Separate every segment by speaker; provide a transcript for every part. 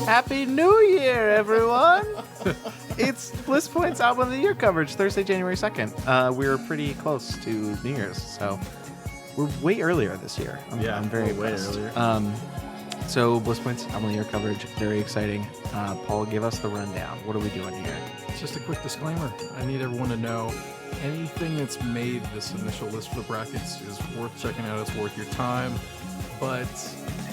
Speaker 1: Happy New Year, everyone! It's Bliss Point's Album of the Year coverage, Thursday, January 2nd. We're pretty close to New Year's, so we're way earlier this year. I'm very impressed.
Speaker 2: Way earlier.
Speaker 1: So Bliss Point's Album of the Year coverage, very exciting. Paul, give us the rundown. What are we doing here?
Speaker 3: Just a quick disclaimer. I need everyone to know anything that's made this initial list for the brackets is worth checking out. It's worth your time. But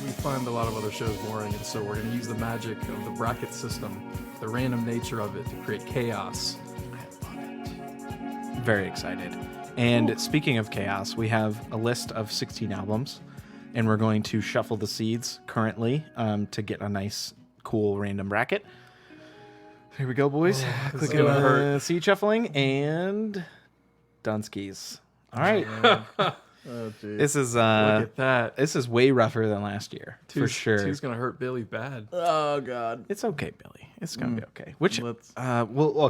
Speaker 3: we find a lot of other shows boring, and so we're going to use the magic of the bracket system, the random nature of it, to create chaos.
Speaker 1: I love it. Very excited. And Speaking of chaos, we have a list of 16 albums, and we're going to shuffle the seeds currently to get a nice, cool, random bracket. Here we go, boys. Click on seed shuffling and Dunskies. All right.
Speaker 2: Oh, geez.
Speaker 1: This is
Speaker 3: Look at that.
Speaker 1: This is way rougher than last year, for sure.
Speaker 3: Two's going to hurt Billy bad.
Speaker 2: Oh, God.
Speaker 1: It's okay, Billy. It's gonna be okay. We'll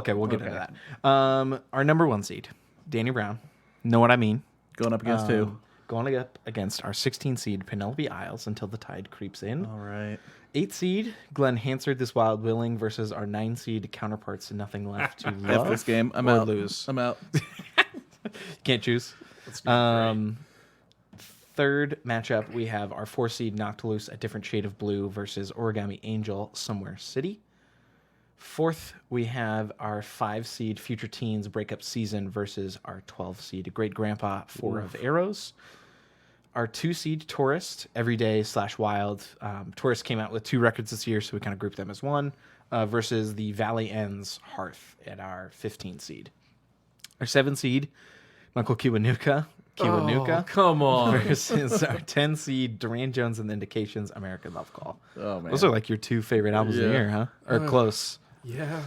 Speaker 1: get into that. Our number one seed, Danny Brown. Know what I mean?
Speaker 2: Going up against who?
Speaker 1: Going up against our 16 seed Penelope Isles until the tide creeps in.
Speaker 2: All right.
Speaker 1: 8 seed Glen Hansard, This Wild Willing versus our 9 seed Counterparts and Nothing Left to Love.
Speaker 2: F this game. I'm
Speaker 1: or
Speaker 2: out.
Speaker 1: Lose.
Speaker 2: I'm out.
Speaker 1: Can't choose. Third matchup, we have our 4 seed Knocked Loose, A Different Shade of Blue versus Origami Angel, Somewhere City. Fourth, we have our 5 seed Future Teens, Breakup Season versus our 12 seed Great Grandpa, Four of Arrows. Our 2 seed Tourist, Everyday/Wild. Tourist came out with 2 records this year, so we kind of grouped them as one, versus the Valley Ends Hearth at our 15 seed. Our 7 seed, Michael Kiwanuka.
Speaker 3: Oh, come on.
Speaker 1: Versus our 10 seed Duran Jones and the Indications, American Love Call.
Speaker 2: Oh, man.
Speaker 1: Those are like your 2 favorite albums of the year, huh? Or close.
Speaker 3: Yeah.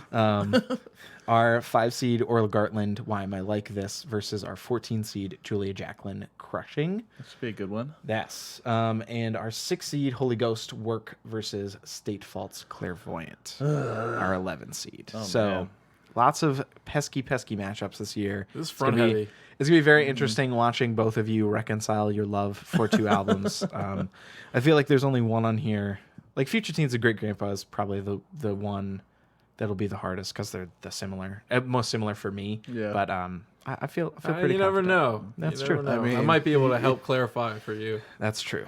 Speaker 1: Our 5 seed Orla Gartland, Why Am I Like This versus our 14 seed Julia Jacklin, Crushing.
Speaker 2: That should be a good one.
Speaker 1: Yes. And our 6 seed Holy Ghost, Work versus State Fault's Clairvoyant, our 11 seed.
Speaker 2: Man.
Speaker 1: Lots of pesky matchups this year.
Speaker 3: This is front heavy.
Speaker 1: It's going to be very interesting watching both of you reconcile your love for 2 albums. I feel like there's only one on here. Like Future Teens and Great Grandpa is probably the one that'll be the hardest because they're the most similar for me. Yeah. But I feel pretty.
Speaker 3: You never know.
Speaker 1: That's true.
Speaker 3: Know. I might be able to help clarify for you.
Speaker 1: That's true.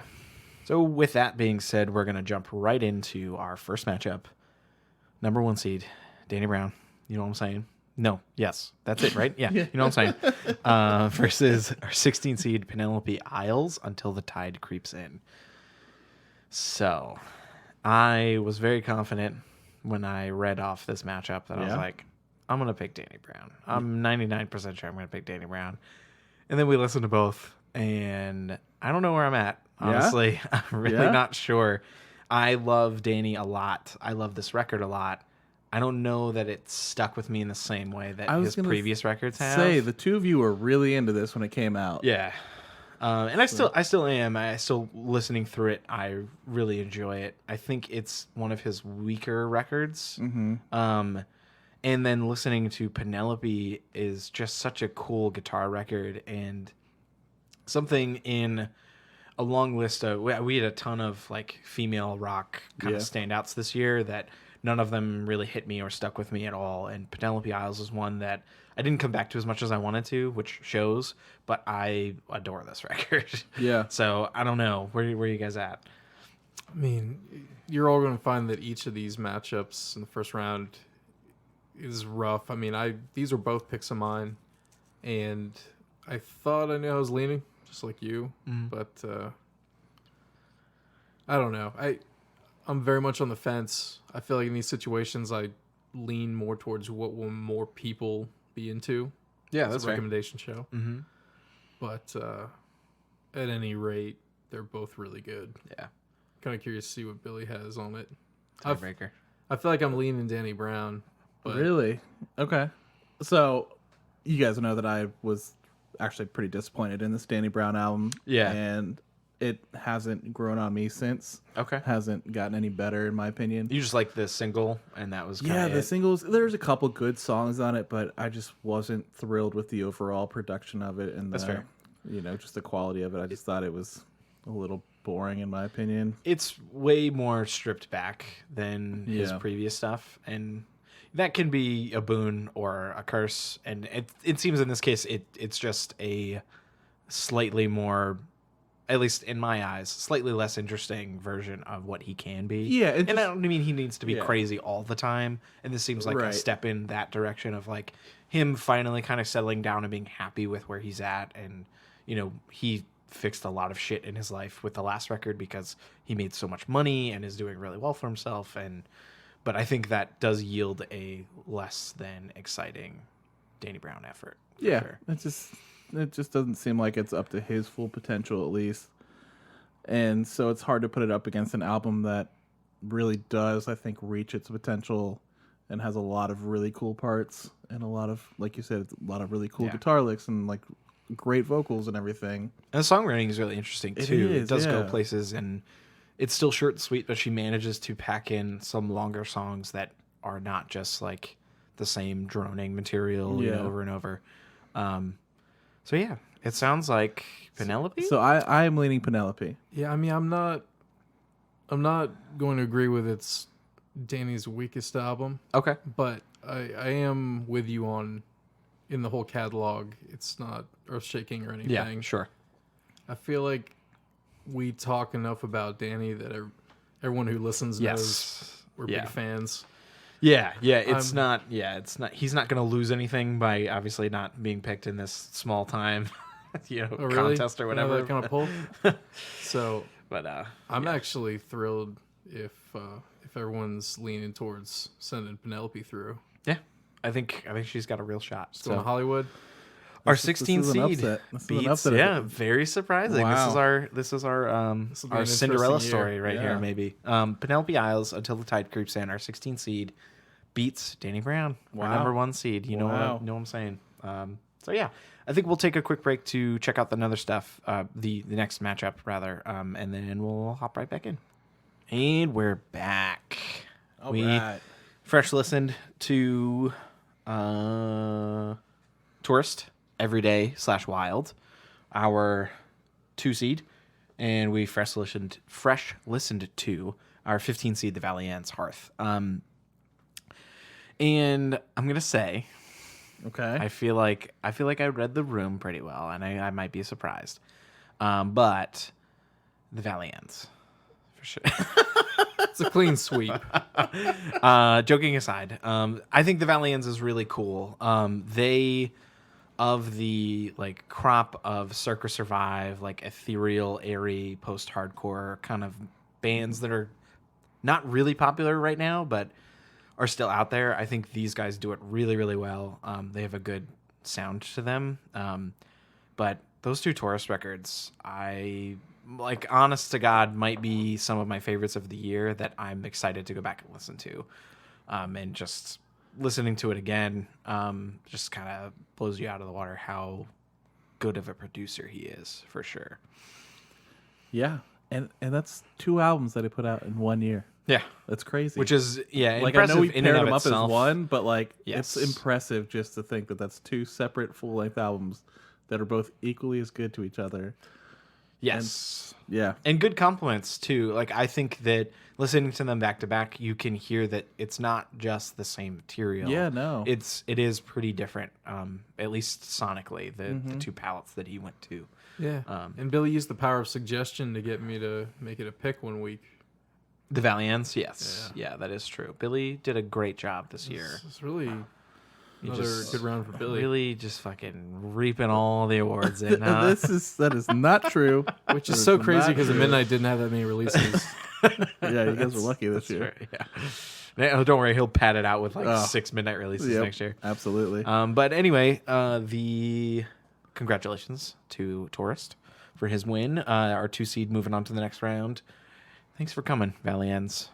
Speaker 1: So with that being said, we're gonna jump right into our first matchup. Number 1 seed, Danny Brown. You know what I'm saying? No. Yes. That's it, right? Yeah. You know what I'm saying? Versus our 16 seed Penelope Isles, Until the Tide Creeps In. So I was very confident when I read off this matchup that I was like, I'm going to pick Danny Brown. I'm 99% sure I'm going to pick Danny Brown. And then we listened to both, and I don't know where I'm at, honestly. I'm really not sure. I love Danny a lot. I love this record a lot. I don't know that it stuck with me in the same way that his previous records have.
Speaker 2: The 2 of you were really into this when it came out.
Speaker 1: Yeah. And I still am. I still listening through it. I really enjoy it. I think it's one of his weaker records. Mm-hmm. And then listening to Penelope is just such a cool guitar record and something in a long list of. We had a ton of like female rock kind of standouts this year that none of them really hit me or stuck with me at all. And Penelope Isles is one that I didn't come back to as much as I wanted to, which shows, but I adore this record.
Speaker 2: Yeah.
Speaker 1: So I don't know. Where are you guys at?
Speaker 3: I mean, you're all going to find that each of these matchups in the first round is rough. I mean, these are both picks of mine, and I thought I knew I was leaning, just like you, but I don't know. I'm very much on the fence. I feel like in these situations, I lean more towards what will more people be into.
Speaker 1: Yeah, that's
Speaker 3: a recommendation show. Mm-hmm. But at any rate, they're both really good.
Speaker 1: Yeah.
Speaker 3: Kind of curious to see what Billy has on it.
Speaker 1: Tiebreaker.
Speaker 3: I feel like I'm leaning Danny Brown. But
Speaker 2: Really? Okay. So you guys know that I was actually pretty disappointed in this Danny Brown album.
Speaker 1: Yeah.
Speaker 2: And it hasn't grown on me since.
Speaker 1: Okay.
Speaker 2: Hasn't gotten any better, in my opinion.
Speaker 1: You just like the single, and that was kind of
Speaker 2: the singles. There's a couple good songs on it, but I just wasn't thrilled with the overall production of it. And
Speaker 1: That's fair.
Speaker 2: Just the quality of it. I just thought it was a little boring in my opinion.
Speaker 1: It's way more stripped back than his previous stuff, and that can be a boon or a curse. And it seems in this case it's just a slightly more, at least in my eyes, slightly less interesting version of what he can be.
Speaker 2: Yeah,
Speaker 1: and I don't mean he needs to be crazy all the time. And this seems like a
Speaker 2: Right.
Speaker 1: step in that direction of like him finally kind of settling down and being happy with where he's at. And, you know, he fixed a lot of shit in his life with the last record because he made so much money and is doing really well for himself. But I think that does yield a less than exciting Danny Brown effort.
Speaker 2: Yeah,
Speaker 1: sure.
Speaker 2: it just doesn't seem like it's up to his full potential, at least. And so it's hard to put it up against an album that really does, I think, reach its potential and has a lot of really cool parts and a lot of, like you said, a lot of really cool guitar licks and like great vocals and everything.
Speaker 1: And the songwriting is really interesting too. It does go
Speaker 2: yeah.
Speaker 1: places, and it's still short and sweet, but she manages to pack in some longer songs that are not just like the same droning material you know, over and over. So yeah, it sounds like Penelope.
Speaker 2: So I am leaning Penelope.
Speaker 3: Yeah, I mean, I'm not going to agree with it's Danny's weakest album,
Speaker 1: Okay.
Speaker 3: but I am with you on in the whole catalog. It's not earth-shaking or anything.
Speaker 1: Yeah, sure.
Speaker 3: I feel like we talk enough about Danny that everyone who listens knows we're big fans.
Speaker 1: Yeah, it's not. He's not going to lose anything by obviously not being picked in this small time, contest or whatever.
Speaker 3: That kind of pull. So,
Speaker 1: but
Speaker 3: I'm actually thrilled if everyone's leaning towards sending Penelope through.
Speaker 1: Yeah, I think she's got a real shot.
Speaker 3: Still in Hollywood.
Speaker 1: Our 16
Speaker 2: this is
Speaker 1: seed
Speaker 2: an upset.
Speaker 1: beats. Very surprising.
Speaker 2: Wow.
Speaker 1: This is our
Speaker 3: This'll be an
Speaker 1: Cinderella
Speaker 3: interesting year.
Speaker 1: story right here, maybe. Penelope Isles, Until the Tide Creeps In, our 16 seed beats Danny Brown, our number 1 seed. You know what I'm saying. So yeah, I think we'll take a quick break to check out the other stuff, the next matchup rather, and then we'll hop right back in. And we're back. We fresh listened to Tourist, Everyday / Wild, our 2 seed, and we fresh listened to our 15 seed, The Valiant's Hearth. And I'm gonna say,
Speaker 2: Okay.
Speaker 1: I feel like I read the room pretty well, and I might be surprised, but The Valiants for sure.
Speaker 3: It's a clean sweep.
Speaker 1: Joking aside, I think the Valiants is really cool. They, of the like crop of Circa Survive, like ethereal, airy, post-hardcore kind of bands that are not really popular right now, but are still out there. I think these guys do it really, really well. They have a good sound to them. But those 2 Taurus records, honest to God, might be some of my favorites of the year that I'm excited to go back and listen to. And just listening to it again, just kind of blows you out of the water how good of a producer he is, for sure.
Speaker 2: Yeah. And that's 2 albums that he put out in 1 year.
Speaker 1: Yeah.
Speaker 2: That's crazy.
Speaker 1: Which is,
Speaker 2: like,
Speaker 1: impressive
Speaker 2: I know we
Speaker 1: in
Speaker 2: paired
Speaker 1: and
Speaker 2: them
Speaker 1: of
Speaker 2: up
Speaker 1: itself.
Speaker 2: as one, but like
Speaker 1: Yes.
Speaker 2: it's impressive just to think that that's 2 separate full-length albums that are both equally as good to each other.
Speaker 1: Yes.
Speaker 2: Yeah.
Speaker 1: And good compliments too. Like, I think that listening to them back to back, you can hear that it's not just the same material.
Speaker 2: Yeah, no.
Speaker 1: It is pretty different, at least sonically, the 2 palettes that he went to.
Speaker 3: Yeah. And Billy used the power of suggestion to get me to make it a pick 1 week.
Speaker 1: The Valiants, yes. Yeah, that is true. Billy did a great job this year.
Speaker 3: It's really another
Speaker 1: just
Speaker 3: good round for Billy.
Speaker 1: Really just fucking reaping all the awards in, huh?
Speaker 2: That is not true.
Speaker 3: Which is so crazy because the Midnight didn't have that many releases.
Speaker 2: Yeah, you guys were lucky this year.
Speaker 1: Yeah. Don't worry, he'll pad it out with 6 Midnight releases next year.
Speaker 2: Absolutely.
Speaker 1: But anyway, the congratulations to Tourist for his win. Our 2 seed moving on to the next round. Thanks for coming, Valiants.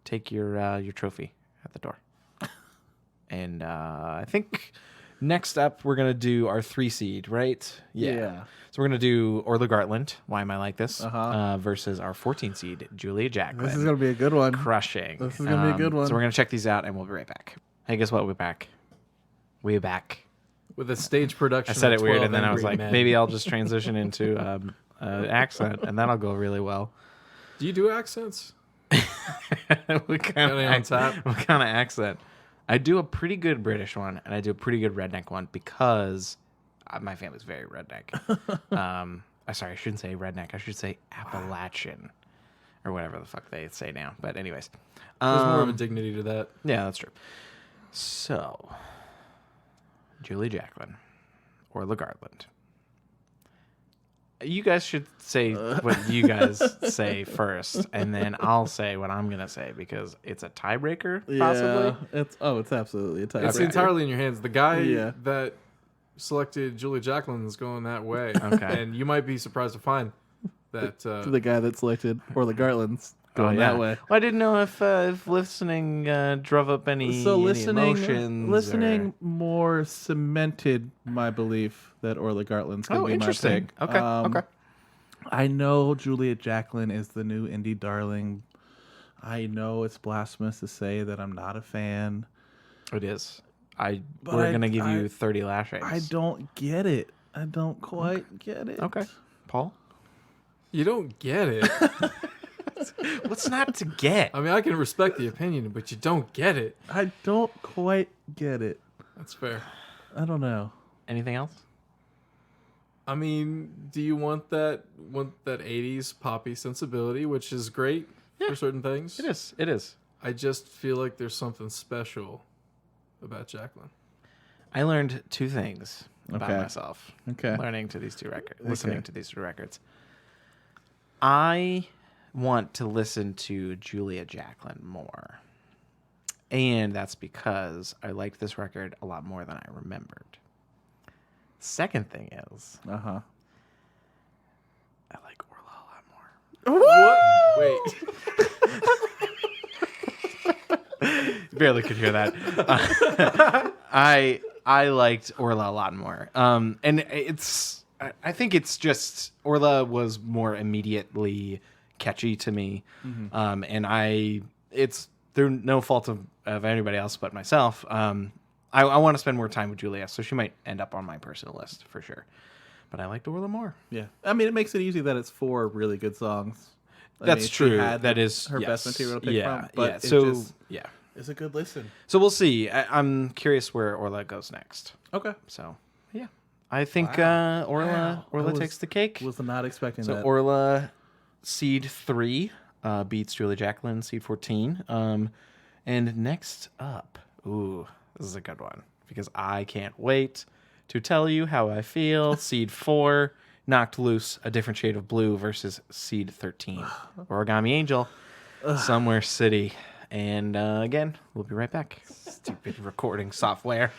Speaker 1: Take your trophy at the door. And I think next up we're gonna do our 3 seed, right?
Speaker 2: Yeah.
Speaker 1: So we're gonna do Orla Gartland. Why am I like this?
Speaker 2: Uh-huh.
Speaker 1: Versus our 14 seed, Julia Jacklin.
Speaker 2: This is gonna be a good one.
Speaker 1: Crushing.
Speaker 2: This is gonna be a good one.
Speaker 1: So we're gonna check these out, and we'll be right back. Hey, guess what? We're back.
Speaker 3: With a stage production.
Speaker 1: I said
Speaker 3: of
Speaker 1: it weird,
Speaker 3: 12
Speaker 1: and then I was
Speaker 3: Angry
Speaker 1: like,
Speaker 3: Men.
Speaker 1: maybe I'll just transition into accent, and that'll go really well.
Speaker 3: Do you do accents?
Speaker 1: What kind of accent? I do a pretty good British one, and I do a pretty good redneck one because my family's very redneck. Sorry, I shouldn't say redneck. I should say Appalachian or whatever the fuck they say now. But anyways.
Speaker 3: There's more of a dignity to that.
Speaker 1: Yeah, that's true. So, Julie Jacklin, Orla Gartland. You guys should say what you guys say first, and then I'll say what I'm going to say because it's a tiebreaker, possibly.
Speaker 2: It's absolutely a tiebreaker.
Speaker 3: It's entirely in your hands. The guy that selected Julie Jacklin is going that way.
Speaker 1: Okay.
Speaker 3: And you might be surprised to find that...
Speaker 2: the guy that selected Orla Gartland's going that way.
Speaker 1: Well, I didn't know if listening drove up any emotions.
Speaker 2: Listening more cemented my belief that Orla Gartland's going to be my pick.
Speaker 1: Okay.
Speaker 2: I know Julia Jacklin is the new indie darling. I know it's blasphemous to say that I'm not a fan.
Speaker 1: It is. We're going to give you 30 lashings.
Speaker 2: I don't get it. I don't quite get it.
Speaker 1: Okay. Paul?
Speaker 3: You don't get it.
Speaker 1: What's not to get?
Speaker 3: I mean, I can respect the opinion, but you don't get it.
Speaker 2: I don't quite get it.
Speaker 3: That's fair.
Speaker 2: I don't know.
Speaker 1: Anything else?
Speaker 3: I mean, do you want that 80s poppy sensibility, which is great for certain things?
Speaker 1: It is.
Speaker 3: I just feel like there's something special about Jacklin.
Speaker 1: I learned two things about myself.
Speaker 2: Okay.
Speaker 1: Listening to these two records. I want to listen to Julia Jacklin more. And that's because I liked this record a lot more than I remembered. Second thing is, I like Orla a lot more.
Speaker 3: What? Wait.
Speaker 1: Barely could hear that. I liked Orla a lot more. And I think it's just Orla was more immediately catchy to me. Mm-hmm. And it's through no fault of anybody else but myself. I want to spend more time with Julia, so she might end up on my personal list for sure. But I liked Orla more.
Speaker 2: Yeah. I mean, it makes it easy that it's 4 really good songs.
Speaker 1: That's true. That is
Speaker 2: her best material to pick from. But it's a good listen.
Speaker 1: So we'll see. I'm curious where Orla goes next.
Speaker 2: Okay.
Speaker 1: So, yeah. I think Orla takes the cake.
Speaker 2: Was not expecting that.
Speaker 1: So Orla, seed 3, beats Julia Jacklin, seed 14. And next up, this is a good one because I can't wait to tell you how I feel. Seed 4, Knocked Loose, A Different Shade of Blue versus seed 13, Origami Angel, Somewhere City. And again, we'll be right back. Stupid recording software.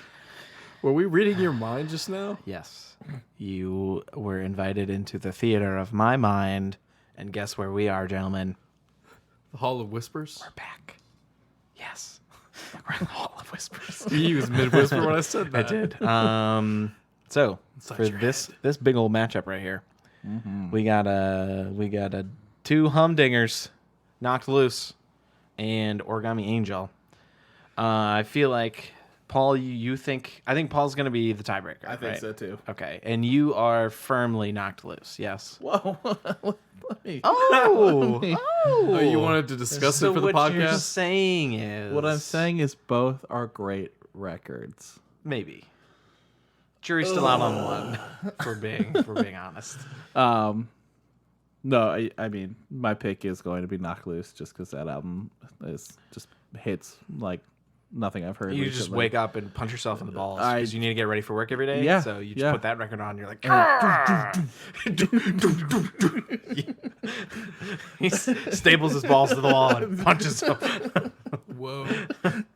Speaker 3: Were we reading your mind just now?
Speaker 1: Yes. You were invited into the theater of my mind. And guess where we are, gentlemen?
Speaker 3: The Hall of Whispers?
Speaker 1: We're back. Yes. We're in the Hall of Whispers.
Speaker 3: You used mid-whisper when I said that.
Speaker 1: I did. So, for this big old matchup right here, we got a 2 humdingers, Knocked Loose, and Origami Angel. I feel like Paul, I think Paul's going to be the tiebreaker.
Speaker 2: I think so too.
Speaker 1: Okay, and you are firmly Knocked Loose. Yes.
Speaker 2: Whoa.
Speaker 1: Oh,
Speaker 3: you wanted to discuss it for the podcast?
Speaker 1: What you're saying is,
Speaker 2: what I'm saying is both are great records.
Speaker 1: Maybe. Jury's still out on one. For being honest.
Speaker 2: No, I mean my pick is going to be Knocked Loose just because that album is just hits like nothing I've heard.
Speaker 1: You
Speaker 2: recently.
Speaker 1: just wake up and punch yourself in the balls because you need to get ready for work every day.
Speaker 2: Yeah,
Speaker 1: So you just put that record on. You're like, he staples his balls to the wall and punches them.
Speaker 3: Whoa.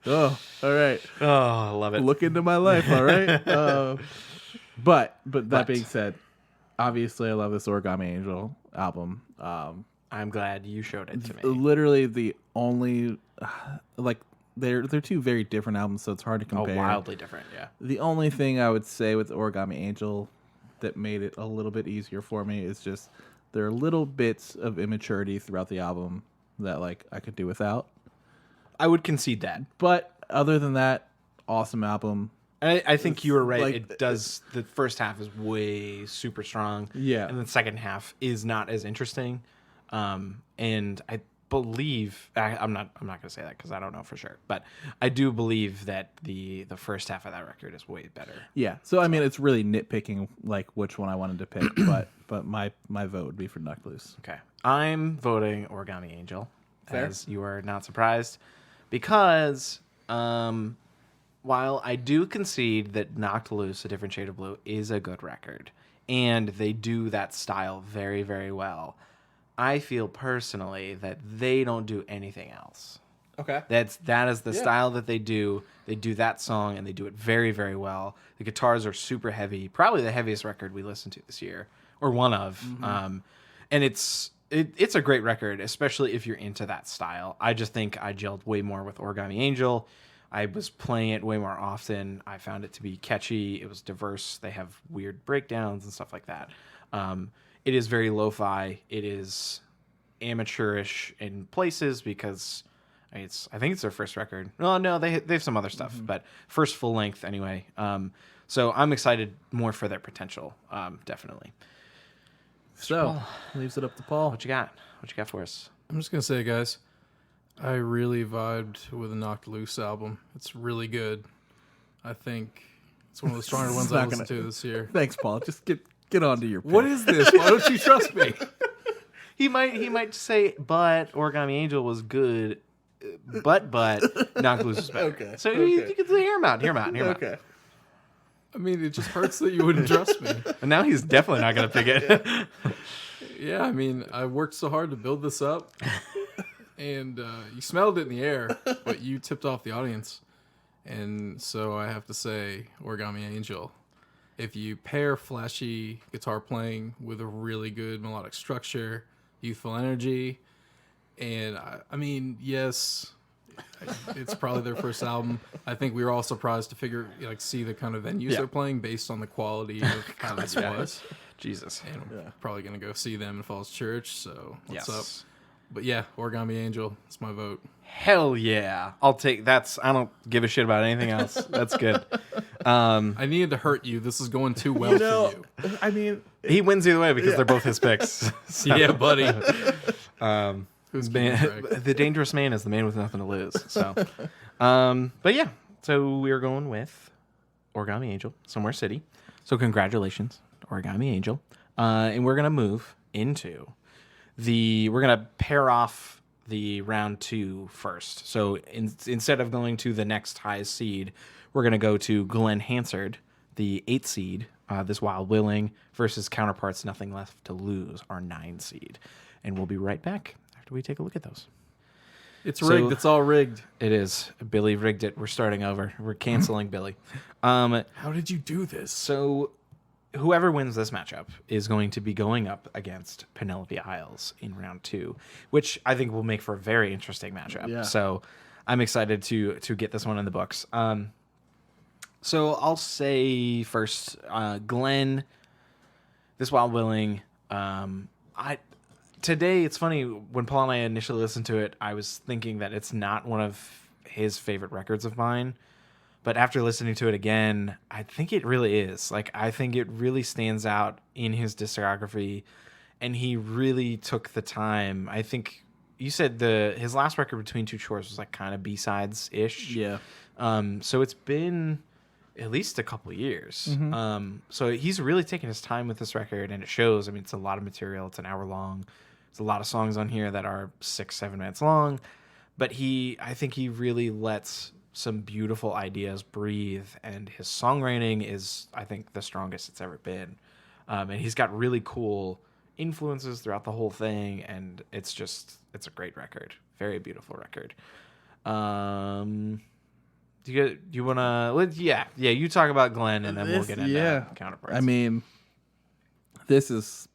Speaker 2: Oh, all right.
Speaker 1: Oh, I love it.
Speaker 2: Look into my life, all right. But that being said, obviously I love this Origami Angel album.
Speaker 1: I'm glad you showed it to me.
Speaker 2: Literally the only they're 2 very different albums, so it's hard to compare.
Speaker 1: Oh, wildly different, yeah.
Speaker 2: The only thing I would say with Origami Angel that made it a little bit easier for me is just there are little bits of immaturity throughout the album that I could do without.
Speaker 1: I would concede that.
Speaker 2: But other than that, awesome album.
Speaker 1: I think you were right.
Speaker 2: like-
Speaker 1: It does. The first half is way super strong.
Speaker 2: Yeah.
Speaker 1: And the second half is not as interesting. And I believe I'm not going to say that because I don't know for sure, but I do believe that the first half of that record is way better.
Speaker 2: Yeah. So I mean, it's really nitpicking like which one I wanted to pick, but my vote would be for Knocked Loose.
Speaker 1: Okay. I'm voting Origami Angel,
Speaker 2: Fair.
Speaker 1: as you are not surprised, because while I do concede that Knocked Loose, A Different Shade of Blue, is a good record, and they do that style very, very well, I feel personally that they don't do anything else.
Speaker 2: Okay.
Speaker 1: That is the style that they do. They do that song, and they do it very, very well. The guitars are super heavy, probably the heaviest record we listened to this year, or one of. And it's a great record, especially if you're into that style. I just think I gelled way more with Origami Angel. I was playing it way more often. I found it to be catchy. It was diverse. They have weird breakdowns and stuff like that. It is very lo-fi. It is amateurish in places because I think it's their first record. No, they have some other stuff, but first full length anyway. So I'm excited more for their potential, definitely.
Speaker 2: So leaves it up to Paul.
Speaker 1: What you got? What you got for us?
Speaker 3: I'm just gonna say, guys, I really vibed with the Knocked Loose album. It's really good. I think it's one of the stronger ones I listened to this year.
Speaker 2: Thanks, Paul. Just get on to your pick.
Speaker 3: What is this? Why don't you trust me?
Speaker 1: He might say, but Origami Angel was good, but Knocked Loose was better.
Speaker 2: Okay.
Speaker 1: So you can hear him out.
Speaker 2: Okay.
Speaker 3: I mean, it just hurts that you wouldn't trust me.
Speaker 1: And now he's definitely not going to pick it.
Speaker 3: Yeah, I mean, I worked so hard to build this up, and you smelled it in the air, but you tipped off the audience. And so I have to say, Origami Angel. If you pair flashy guitar playing with a really good melodic structure, youthful energy, and I mean, yes, it's probably their first album. I think we were all surprised to see the kind of venues they're playing based on the quality of how this was.
Speaker 1: Jesus.
Speaker 3: And I'm probably going to go see them in Falls Church, so what's
Speaker 1: Yes.
Speaker 3: up? But yeah, Origami Angel, it's my vote.
Speaker 1: Hell yeah. I'll take that's I don't give a shit about anything else. That's good.
Speaker 3: I needed to hurt you. This is going too well for you.
Speaker 2: I mean,
Speaker 1: He wins either way because they're both his picks. So,
Speaker 3: Yeah, buddy.
Speaker 1: Who's
Speaker 3: keeping track?
Speaker 1: the dangerous man is the man with nothing to lose. So, but yeah. So we're going with Origami Angel, Somewhere City. So congratulations, Origami Angel. And we're gonna move into we're gonna pair off the round 2 first. So instead of going to the next highest seed, we're gonna go to Glen Hansard, the 8th seed. This Wild Willing versus Counterparts, Nothing Left to Lose, our 9 seed. And we'll be right back after we take a look at those.
Speaker 3: It's rigged. It's all rigged.
Speaker 1: It is. Billy rigged it. We're starting over. We're canceling Billy.
Speaker 3: How did you do this?
Speaker 1: So whoever wins this matchup is going to be going up against Penelope Isles in round 2, which I think will make for a very interesting matchup.
Speaker 2: Yeah.
Speaker 1: So I'm excited to get this one in the books. So I'll say first, Glen, This Wild Willing. Today, it's funny, when Paul and I initially listened to it, I was thinking that it's not one of his favorite records of mine. But after listening to it again, I think it really is. Like, I think it really stands out in his discography, and he really took the time. I think you said his last record, Between Two Shores, was like kind of B-sides-ish.
Speaker 2: yeah.
Speaker 1: So it's been at least a couple years. So he's really taken his time with this record, and it shows. I mean, it's a lot of material. It's an hour long. There's a lot of songs on here that are 6-7 minutes long. But I think he really lets some beautiful ideas breathe, and his songwriting is, I think, the strongest it's ever been. And he's got really cool influences throughout the whole thing, and it's a great record. Very beautiful record. Do you want to? Yeah. You talk about Glen, and then we'll get into Counterparts.
Speaker 2: I mean, this is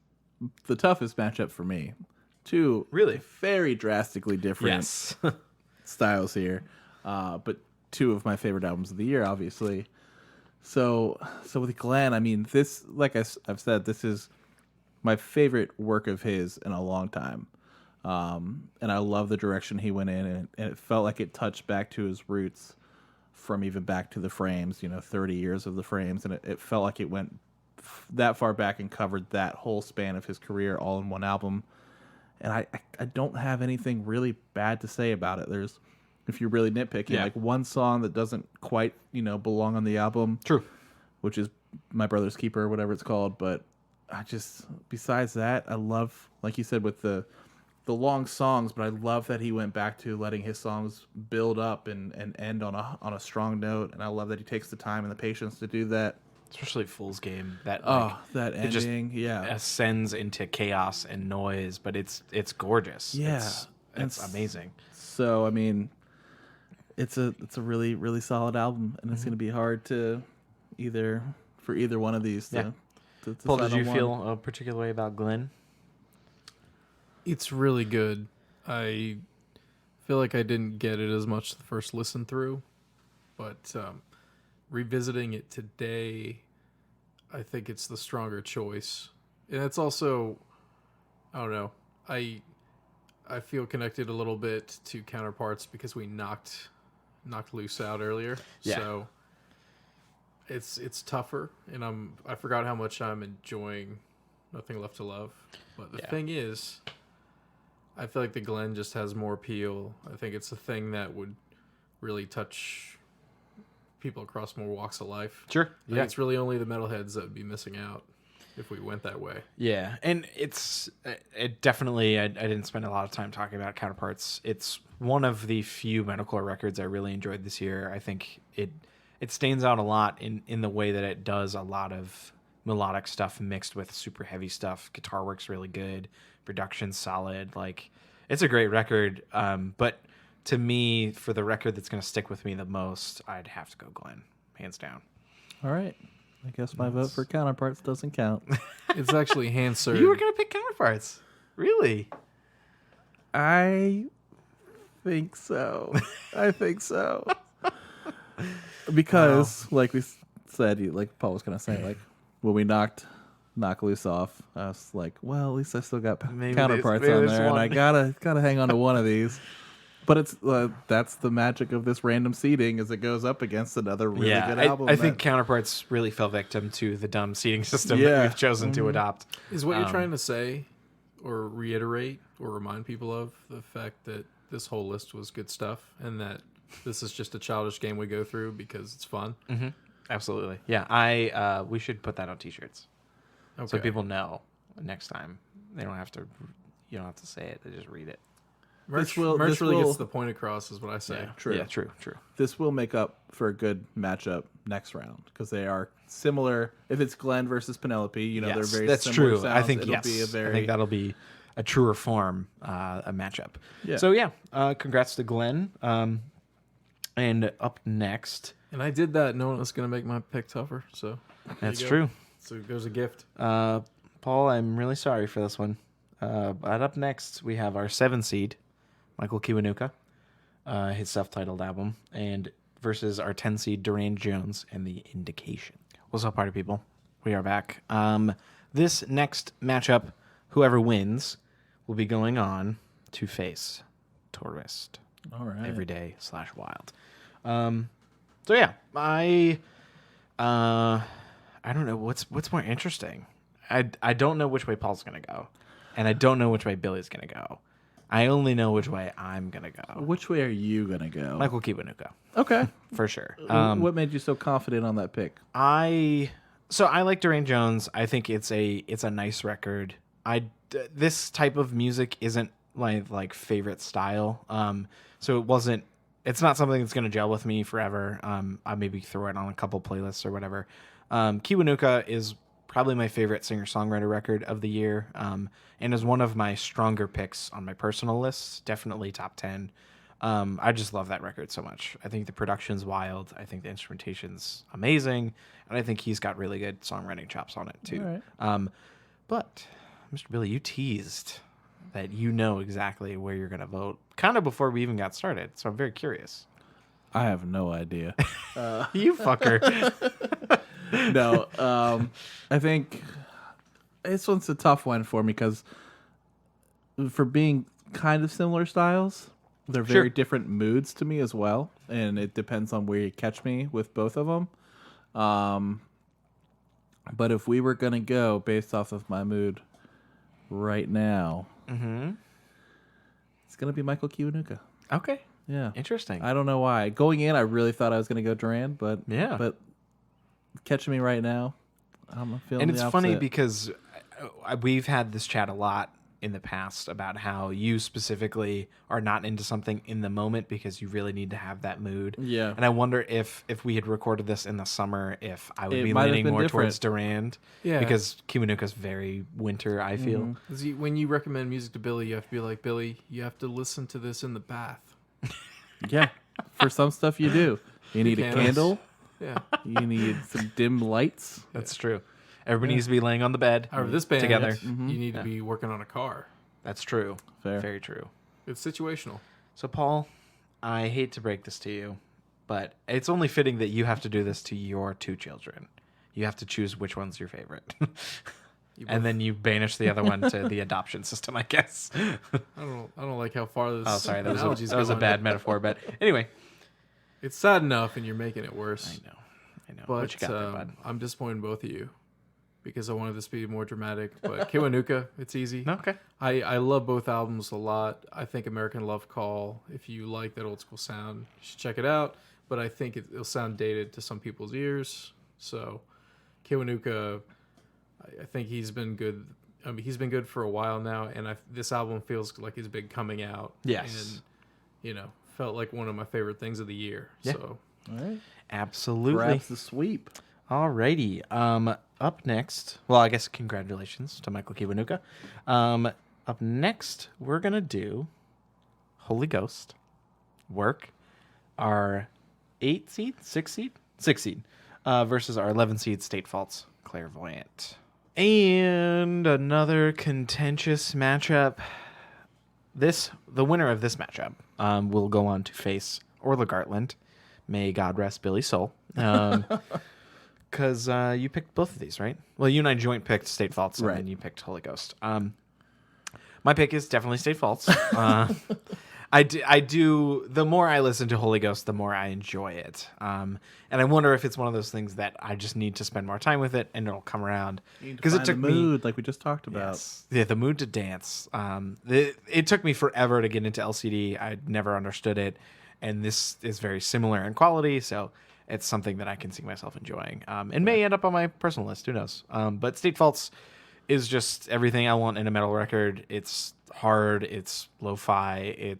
Speaker 2: the toughest matchup for me. Two
Speaker 1: Really?
Speaker 2: very drastically different
Speaker 1: yes.
Speaker 2: styles here, but two of my favorite albums of the year, obviously. So with Glen, I mean, this, like I've said, this is my favorite work of his in a long time. And I love the direction he went in, and it felt like it touched back to his roots from even back to the Frames, 30 years of the Frames, and it felt like it went that far back and covered that whole span of his career all in one album. And I don't have anything really bad to say about it. There's, if you're really nitpicking, like one song that doesn't quite, belong on the album.
Speaker 1: True.
Speaker 2: Which is My Brother's Keeper, or whatever it's called. But besides that, I love, like you said, with the long songs, but I love that he went back to letting his songs build up and end on a strong note. And I love that he takes the time and the patience to do that.
Speaker 1: Especially Fool's Game. That
Speaker 2: ending,
Speaker 1: ascends into chaos and noise, but it's gorgeous.
Speaker 2: Yeah,
Speaker 1: it's amazing.
Speaker 2: So I mean, it's a really, really solid album, and it's going to be hard to either one of these. To
Speaker 1: Paul, did you feel a particular way about Glen?
Speaker 3: It's really good. I feel like I didn't get it as much the first listen through, but revisiting it today, I think it's the stronger choice. And it's also, I don't know, I feel connected a little bit to Counterparts because we knocked loose out earlier.
Speaker 1: Yeah.
Speaker 3: So it's tougher, and I forgot how much I'm enjoying Nothing Left to Love. But the thing is, I feel like the Glen just has more appeal. I think it's a thing that would really touch people across more walks of life.
Speaker 1: Sure.
Speaker 3: I think it's really only the metalheads that would be missing out if we went that way.
Speaker 1: Yeah, and it definitely, I didn't spend a lot of time talking about Counterparts. It's one of the few metalcore records I really enjoyed this year. I think it stands out a lot in the way that it does a lot of melodic stuff mixed with super heavy stuff. Guitar work's really good. Production's solid. Like, it's a great record. But to me, for the record that's going to stick with me the most, I'd have to go Glen, hands down.
Speaker 2: All right. I guess my vote for Counterparts doesn't count.
Speaker 3: It's actually Hansard.
Speaker 1: You were going to pick Counterparts. Really?
Speaker 2: I think so. Because, like we said, like Paul was going to say, like, when we knock loose off, I was like, well, at least I still got Counterparts on there, and I gotta hang on to one of these. But it's that's the magic of this random seeding, is it goes up against another really good album.
Speaker 1: I think Counterparts really fell victim to the dumb seeding system that we've chosen to adopt.
Speaker 3: Is what you're trying to say, or reiterate, or remind people of the fact that this whole list was good stuff, and that this is just a childish game we go through because it's fun?
Speaker 1: Mm-hmm. Absolutely. Yeah, we should put that on t-shirts. Okay. So people know next time. You don't have to say it, they just read it.
Speaker 3: Merch really gets the point across, is what I say.
Speaker 2: Yeah, true.
Speaker 1: Yeah, true.
Speaker 2: This will make up for a good matchup next round, because they are similar. If it's Glen versus Penelope, they're very
Speaker 1: that's
Speaker 2: similar
Speaker 1: true.
Speaker 2: sounds.
Speaker 1: I think
Speaker 2: It'll be a very...
Speaker 1: I think that'll be a truer form, a matchup.
Speaker 2: Yeah.
Speaker 1: So congrats to Glen. And up next,
Speaker 3: and I did that knowing it was going to make my pick tougher. So
Speaker 1: that's true.
Speaker 3: So there's a gift.
Speaker 1: Paul, I'm really sorry for this one. But up next, we have our 7 seed, Michael Kiwanuka, his self-titled album, and versus our 10 seed, Durand Jones and The Indication. What's up, party people? We are back. This next matchup, whoever wins, will be going on to face Tourist.
Speaker 2: All right.
Speaker 1: Everyday/Wild. So yeah, I don't know what's more interesting. I don't know which way Paul's gonna go, and I don't know which way Billy's gonna go. I only know which way I'm gonna go.
Speaker 2: Which way are you gonna go?
Speaker 1: Michael Kiwanuka.
Speaker 2: Okay,
Speaker 1: for sure.
Speaker 2: What made you so confident on that pick?
Speaker 1: I like Durand Jones. I think it's a nice record. This type of music isn't my favorite style. So it's not something that's going to gel with me forever. I maybe throw it on a couple playlists or whatever. Kiwanuka is probably my favorite singer-songwriter record of the year, and is one of my stronger picks on my personal list. Definitely top 10. I just love that record so much. I think the production's wild. I think the instrumentation's amazing, and I think he's got really good songwriting chops on it too.
Speaker 2: All right.
Speaker 1: But Mr. Billy, you teased that you know exactly where you're going to vote kind of before we even got started. So I'm very curious.
Speaker 2: I have no idea.
Speaker 1: You fucker.
Speaker 2: No, I think this one's a tough one for me because for being kind of similar styles, They're very different moods to me as well, and it depends on where you catch me with both of them. But if we were going to go based off of my mood right now, it's going to be Michael Kiwanuka.
Speaker 1: Okay.
Speaker 2: Yeah.
Speaker 1: Interesting.
Speaker 2: I don't know why. Going in, I really thought I was going to go Duran, but catching me right now, I'm feeling
Speaker 1: And
Speaker 2: the
Speaker 1: it's
Speaker 2: opposite.
Speaker 1: funny because we've had this chat a lot in the past about how you specifically are not into something in the moment because you really need to have that mood.
Speaker 2: Yeah.
Speaker 1: And I wonder if we had recorded this in the summer, if I would
Speaker 2: It
Speaker 1: be
Speaker 2: might have
Speaker 1: leaning
Speaker 2: been
Speaker 1: more
Speaker 2: different.
Speaker 1: towards Durand.
Speaker 3: Yeah.
Speaker 1: Because Kiwanuka's very winter, I feel.
Speaker 3: 'Cause when you recommend music to Billy, you have to be like, Billy, you have to listen to this in the bath.
Speaker 2: Yeah. For some stuff you do. You need a
Speaker 3: Candles.
Speaker 2: candle.
Speaker 3: Yeah.
Speaker 2: You need some dim lights.
Speaker 1: That's true. Everybody needs to be laying on the bed
Speaker 3: However, this band,
Speaker 1: together.
Speaker 3: you need to be working on a car.
Speaker 1: That's true.
Speaker 2: Fair.
Speaker 1: Very true.
Speaker 3: It's situational.
Speaker 1: So, Paul, I hate to break this to you, but it's only fitting that you have to do this to your 2 children. You have to choose which one's your favorite. And then you banish the other one to the adoption system, I guess.
Speaker 3: I don't like how far this.
Speaker 1: Oh, sorry. That
Speaker 3: analogy's
Speaker 1: was a
Speaker 3: going.
Speaker 1: bad metaphor. But anyway.
Speaker 3: It's sad enough, and you're making it worse.
Speaker 1: I know.
Speaker 3: But
Speaker 1: what you got there, bud?
Speaker 3: I'm disappointed in both of you because I wanted this to be more dramatic. But Kiwanuka, it's easy.
Speaker 1: Okay.
Speaker 3: I love both albums a lot. I think American Love Call, if you like that old school sound, you should check it out. But I think it'll sound dated to some people's ears. So Kiwanuka, I think he's been good. I mean, he's been good for a while now, and this album feels like his big coming out.
Speaker 1: Yes.
Speaker 3: And, felt like one of my favorite things of the year.
Speaker 1: Yeah.
Speaker 3: So
Speaker 2: All right.
Speaker 1: Absolutely.
Speaker 2: Grabs the sweep.
Speaker 1: Alrighty. Up next, well, I guess congratulations to Michael Kiwanuka. Up next, we're gonna do Holy Ghost, Work, our 6 seed, versus our 11 seed State Faults, Clairvoyant, and another contentious matchup. The winner of this matchup will go on to face Orla Gartland. May God rest Billy's soul. Because you picked both of these, right? Well, you and I joint picked State Faults, and
Speaker 2: Right.
Speaker 1: then you picked Holy Ghost. My pick is definitely State Faults. I do. The more I listen to Holy Ghost, the more I enjoy it. And I wonder if it's one of those things that I just need to spend more time with it, and it'll come around.
Speaker 2: Because it took the mood, like we just talked about.
Speaker 1: Yes. Yeah, the mood to dance. It took me forever to get into LCD. I never understood it, and this is very similar in quality, so it's something that I can see myself enjoying. And may end up on my personal list. Who knows? But State Faults is just everything I want in a metal record. It's hard. It's lo-fi.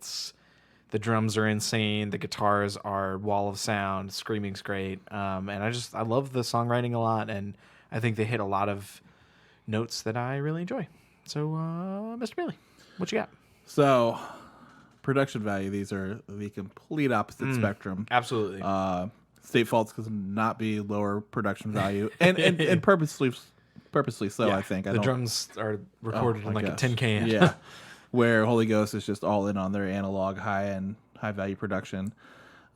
Speaker 1: The drums are insane. The guitars are wall of sound. Screaming's great. And I love the songwriting a lot, and I think they hit a lot of notes that I really enjoy. So, Mr. Bailey, what you got?
Speaker 2: So, production value, these are the complete opposite spectrum.
Speaker 1: Absolutely.
Speaker 2: State Faults could not be lower production value, and purposely so.
Speaker 1: Yeah.
Speaker 2: I think
Speaker 1: the drums are recorded in like a tin can.
Speaker 2: Yeah, where Holy Ghost is just all in on their analog, high value production.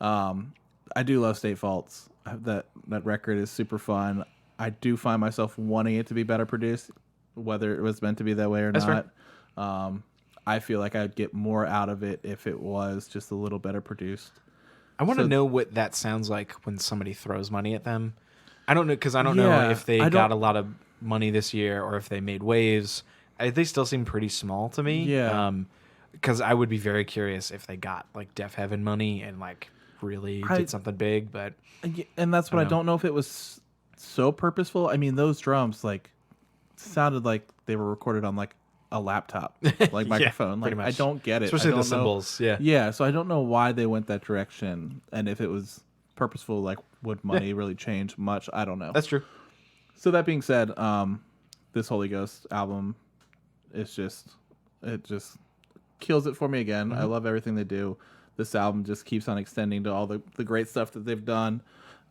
Speaker 2: I do love State Faults. That record is super fun. I do find myself wanting it to be better produced, whether it was meant to be that way or
Speaker 1: That's
Speaker 2: not. I feel like I'd get more out of it if it was just a little better produced.
Speaker 1: I want to know what that sounds like when somebody throws money at them. I don't know, because I don't know if they got a lot of money this year or if they made waves. They still seem pretty small to me.
Speaker 2: Yeah.
Speaker 1: Because I would be very curious if they got like Def Heaven money and like really did something big. But
Speaker 2: and that's what I don't know if it was so purposeful. I mean, those drums like sounded like they were recorded on like a laptop, like microphone. Like
Speaker 1: much.
Speaker 2: I don't get it,
Speaker 1: Especially
Speaker 2: I
Speaker 1: the
Speaker 2: don't know.
Speaker 1: cymbals. Yeah.
Speaker 2: Yeah, so I don't know why they went that direction, and if it was purposeful, like would money really change much? I don't know.
Speaker 1: That's true.
Speaker 2: So that being said, this Holy Ghost album is just kills it for me again. I love everything they do. This album just keeps on extending to all the great stuff that they've done.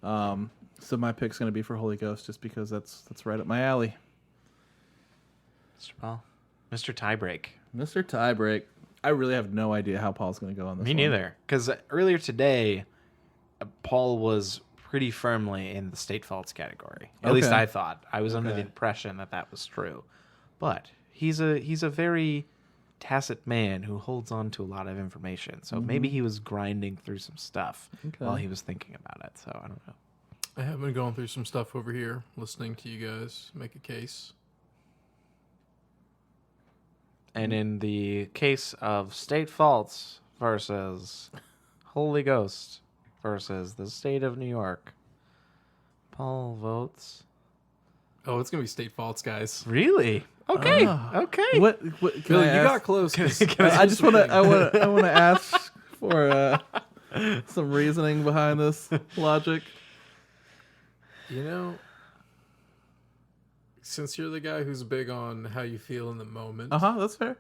Speaker 2: So my pick's going to be for Holy Ghost, just because that's right up my alley.
Speaker 1: Mr. Paul. Mr. Tiebreak.
Speaker 2: Mr. Tiebreak. I really have no idea how Paul's going to go on this.
Speaker 1: Me neither. Because earlier today, Paul was pretty firmly in the State Faults category. At least I thought. I was under the impression that was true. But he's a very tacit man who holds on to a lot of information. So maybe he was grinding through some stuff while he was thinking about it. So I don't know.
Speaker 3: I have been going through some stuff over here, listening to you guys make a case.
Speaker 1: And in the case of state faults versus Holy Ghost versus the state of New York, Paul votes.
Speaker 3: Oh, it's gonna be state faults, guys.
Speaker 1: Really? Okay. Okay.
Speaker 2: What
Speaker 3: Billy, you got close.
Speaker 2: I just want to ask for some reasoning behind this logic.
Speaker 3: You know, since you're the guy who's big on how you feel in the moment,
Speaker 2: That's fair.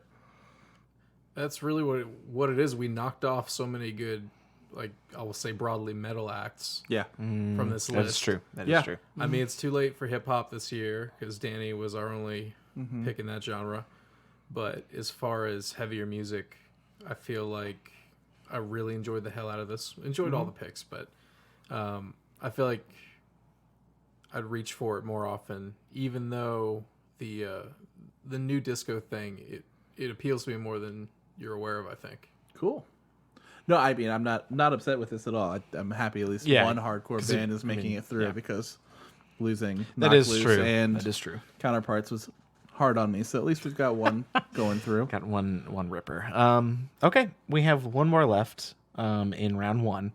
Speaker 3: that's really what it is. We knocked off so many good, like I will say broadly, metal acts
Speaker 2: Yeah.
Speaker 3: from this list.
Speaker 1: That is true. That is
Speaker 2: Yeah.
Speaker 1: true.
Speaker 3: I mean, it's too late for hip hop this year because Danny was our only pick in that genre. But as far as heavier music, I feel like I really enjoyed the hell out of this. Enjoyed all the picks, but I feel like I'd reach for it more often, even though the new disco thing it appeals to me more than you're aware of. I think.
Speaker 2: Cool. No, I mean I'm not upset with this at all. I'm happy at least one hardcore band is making it through because losing
Speaker 1: That is
Speaker 2: Knock Loose
Speaker 1: true.
Speaker 2: and
Speaker 1: That is true.
Speaker 2: Counterparts was hard on me. So at least we've got one going through.
Speaker 1: Got one ripper. Okay, we have one more left in round one,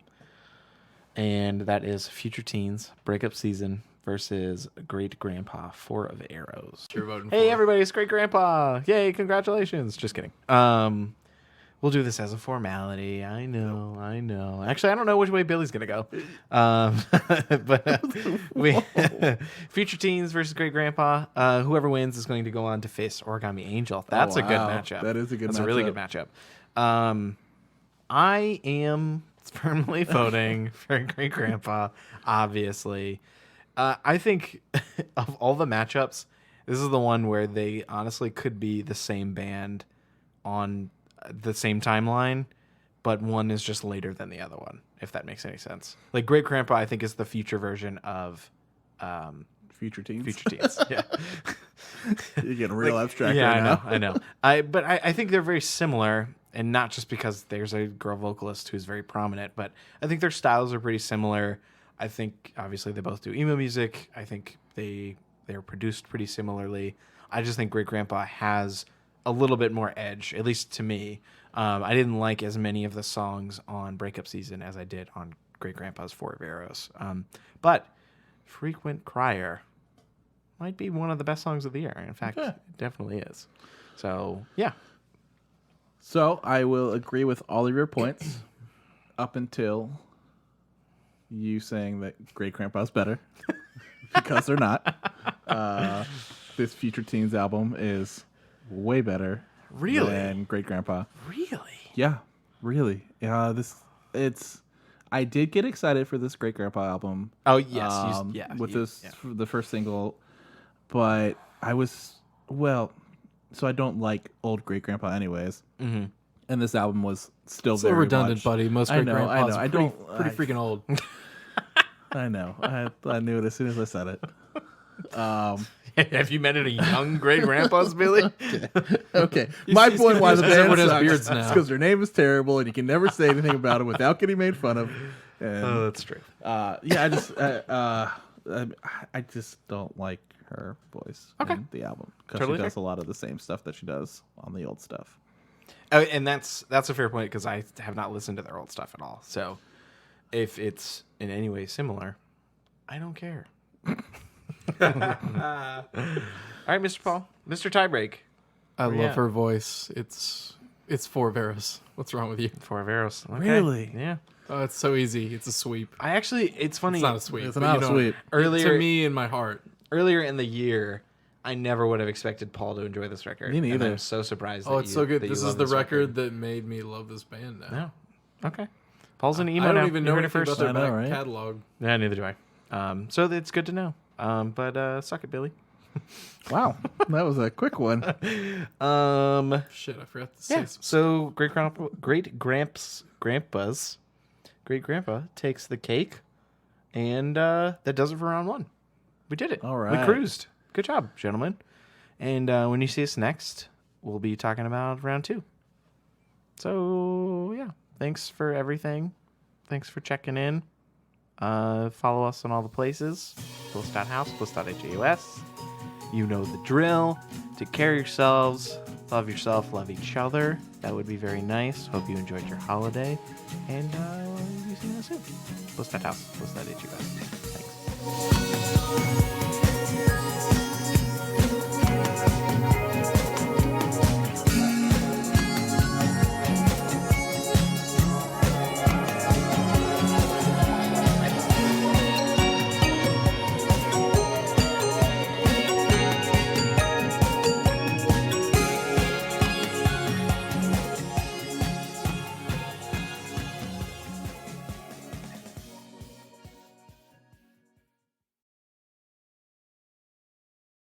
Speaker 1: and that is Future Teens Breakup Season versus Great Grandpa 4 of Arrows.
Speaker 3: You're voting
Speaker 1: Hey
Speaker 3: for.
Speaker 1: everybody, it's Great Grandpa! Yay, congratulations! Just kidding. We'll do this as a formality. I know. Actually, I don't know which way Billy's gonna go. But we Future Teens versus Great Grandpa. Whoever wins is going to go on to face Origami Angel. That's a good
Speaker 2: wow.
Speaker 1: matchup.
Speaker 2: That is a good
Speaker 1: That's a really good matchup. I am firmly voting for Great Grandpa, obviously. I think of all the matchups, this is the one where they honestly could be the same band on the same timeline, but one is just later than the other one, if that makes any sense. Like Great Grandpa, I think, is the future version of
Speaker 2: Future Teens.
Speaker 1: Future Teens. Yeah.
Speaker 2: You're getting real abstract
Speaker 1: Yeah,
Speaker 2: right now.
Speaker 1: I know. But I think they're very similar, and not just because there's a girl vocalist who's very prominent, but I think their styles are pretty similar. I think obviously they both do emo music. I think they're produced pretty similarly. I just think Great Grandpa has a little bit more edge, at least to me. I didn't like as many of the songs on Breakup Season as I did on Great Grandpa's 4 of Arrows. But Frequent Crier might be one of the best songs of the year. In fact, it definitely is. So, yeah.
Speaker 2: So I will agree with all of your points up until you saying that Great Grandpa's better because they're not. This Future Teens album is way better than Great Grandpa.
Speaker 1: Really?
Speaker 2: Yeah, really. I did get excited for this Great Grandpa album.
Speaker 1: Oh, yes.
Speaker 2: The first single, but I was so I don't like old Great Grandpa anyways. Mm-hmm. And this album was still
Speaker 3: So
Speaker 2: very
Speaker 3: redundant,
Speaker 2: much,
Speaker 3: buddy. Most Great Grandpas
Speaker 2: I
Speaker 3: are
Speaker 2: know.
Speaker 3: pretty freaking old.
Speaker 2: I know. I knew it as soon as I said it.
Speaker 1: Have you met any young Great Grandpas, Billy?
Speaker 2: Okay. My point why the band
Speaker 3: everyone has
Speaker 2: sucks
Speaker 3: beards now.
Speaker 2: is because their name is terrible and you can never say anything about them without getting made fun of. And,
Speaker 1: Oh, that's true.
Speaker 2: I just don't like her voice in the album because
Speaker 1: Totally
Speaker 2: she does
Speaker 1: fair.
Speaker 2: a lot of the same stuff that she does on the old stuff.
Speaker 1: Oh, and that's a fair point because I have not listened to their old stuff at all. So if it's in any way similar, I don't care. All right, Mr. Paul. Mr. Tiebreak.
Speaker 3: I
Speaker 1: Yeah.
Speaker 3: love her voice. It's 4 of Arrows. What's wrong with you?
Speaker 1: 4 of Arrows. Okay.
Speaker 2: Really?
Speaker 1: Yeah.
Speaker 3: Oh, it's so easy. It's a sweep.
Speaker 1: I actually, it's funny.
Speaker 3: It's not a sweep.
Speaker 2: It's
Speaker 3: but
Speaker 2: not
Speaker 3: you
Speaker 2: a
Speaker 3: know,
Speaker 2: sweep.
Speaker 1: Earlier-
Speaker 3: to me in my heart.
Speaker 1: Earlier in the year, I never would have expected Paul to enjoy this record.
Speaker 2: Me neither.
Speaker 1: And I'm so surprised.
Speaker 3: Oh,
Speaker 1: that
Speaker 3: it's
Speaker 1: you-
Speaker 3: so good.
Speaker 1: that you
Speaker 3: This
Speaker 1: love
Speaker 3: is the record that made me love this band now.
Speaker 1: No. Okay. Paul's an emo
Speaker 3: I don't
Speaker 1: now.
Speaker 3: even
Speaker 1: You
Speaker 3: know
Speaker 1: heard it
Speaker 3: anything
Speaker 1: first.
Speaker 3: about their
Speaker 2: I know,
Speaker 3: back
Speaker 2: right?
Speaker 3: catalog.
Speaker 1: Yeah, neither do I. So it's good to know. But suck it, Billy.
Speaker 2: Wow. That was a quick one.
Speaker 3: Shit, I forgot to say
Speaker 1: Yeah.
Speaker 3: some.
Speaker 1: So Great Grandpa takes the cake, and that does it for round one. We did it.
Speaker 2: All right.
Speaker 1: We cruised. Good job, gentlemen. And when you see us next, we'll be talking about round 2. So, yeah. Thanks for everything. Thanks for checking in. Follow us on all the places. Bliss.house, bliss.haus. You know the drill. Take care of yourselves. Love yourself. Love each other. That would be very nice. Hope you enjoyed your holiday. And we'll see you soon. Bliss.house, bliss.haus. Thanks.